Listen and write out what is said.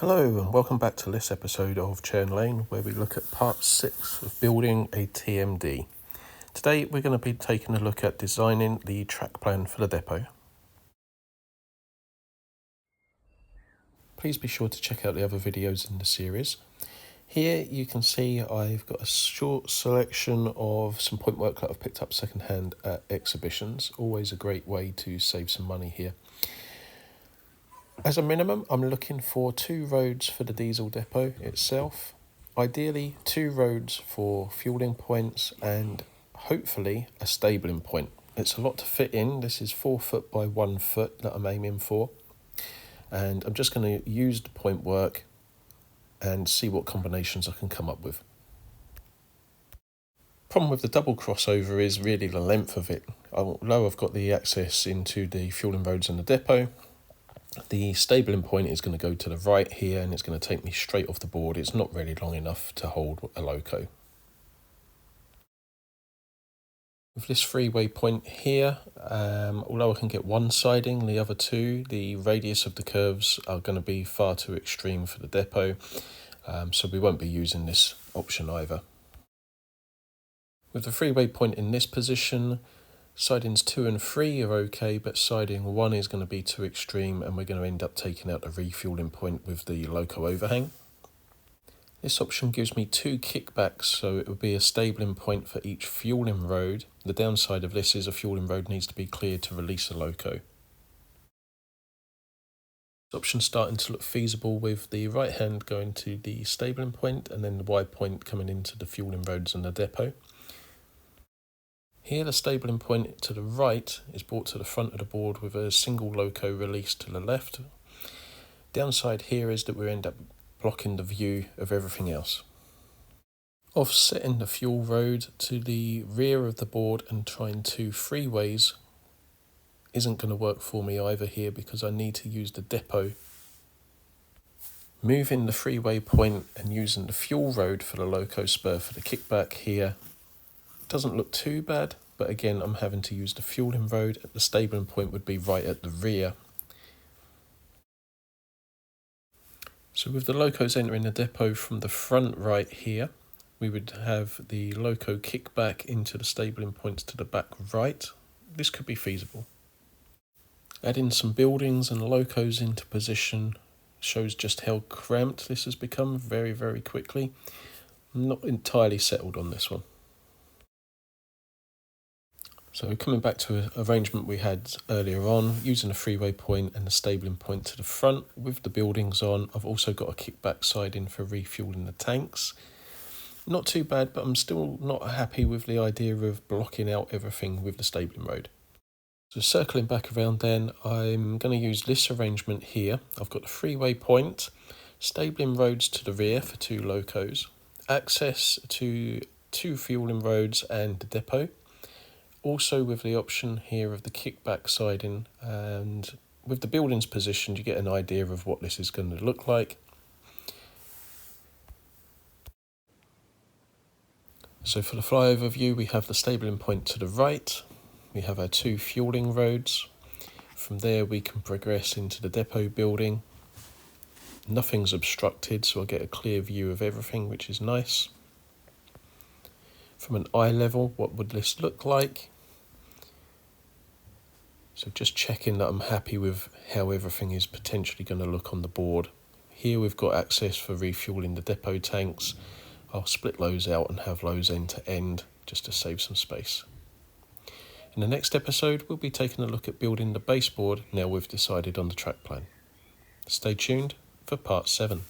Hello and welcome back to this episode of Churn where we look at part 6 of building a TMD. Today we're going to be taking a look at designing the track plan for the depot. Please be sure to check out the other videos in the series. Here you can see I've got a short selection of some point work that I've picked up secondhand at exhibitions. Always a great way to save some money here. As a minimum, I'm looking for 2 roads for the diesel depot itself. Ideally, 2 roads for fueling points and hopefully a stabling point. It's a lot to fit in. This is 4 foot by 1 foot that I'm aiming for. And I'm just going to use the point work and see what combinations I can come up with. Problem with the double crossover is really the length of it. Although I've got the access into the fueling roads and the depot, the stabling point is going to go to the right here and it's going to take me straight off the board. It's not really long enough to hold a loco. With this three-way point here, although I can get one siding, the other 2, the radius of the curves are going to be far too extreme for the depot, so we won't be using this option either. With the three-way point in this position, sidings 2 and 3 are okay, but siding 1 is going to be too extreme and we're going to end up taking out the refueling point with the loco overhang. This option gives me 2 kickbacks, so it will be a stabling point for each fueling road. The downside of this is a fueling road needs to be cleared to release a loco. This option's starting to look feasible with the right hand going to the stabling point and then the wide point coming into the fueling roads and the depot. Here the stabling point to the right is brought to the front of the board with a single loco released to the left. Downside here is that we end up blocking the view of everything else. Offsetting the fuel road to the rear of the board and trying 2 freeways isn't going to work for me either here because I need to use the depot. Moving the freeway point and using the fuel road for the loco spur for the kickback here doesn't look too bad, but again I'm having to use the fueling road. The stabling point would be right at the rear. So with the locos entering the depot from the front right here, we would have the loco kickback into the stabling points to the back right. This could be feasible. Adding some buildings and locos into position shows just how cramped this has become very, very quickly. I'm not entirely settled on this one. So coming back to an arrangement we had earlier on, using a freeway point and the stabling point to the front with the buildings on, I've also got a kickback siding for refueling the tanks. Not too bad, but I'm still not happy with the idea of blocking out everything with the stabling road. So circling back around then, I'm going to use this arrangement here. I've got the freeway point, stabling roads to the rear for 2 locos, access to 2 fueling roads and the depot. Also with the option here of the kickback siding, and with the buildings positioned you get an idea of what this is going to look like. So for the flyover view we have the stabling point to the right, we have our 2 fueling roads. From there we can progress into the depot building. Nothing's obstructed, so I get a clear view of everything, which is nice. From an eye level, what would this look like? So just checking that I'm happy with how everything is potentially going to look on the board. Here we've got access for refueling the depot tanks. I'll split those out and have those end to end just to save some space. In the next episode we'll be taking a look at building the baseboard now we've decided on the track plan. Stay tuned for part 7.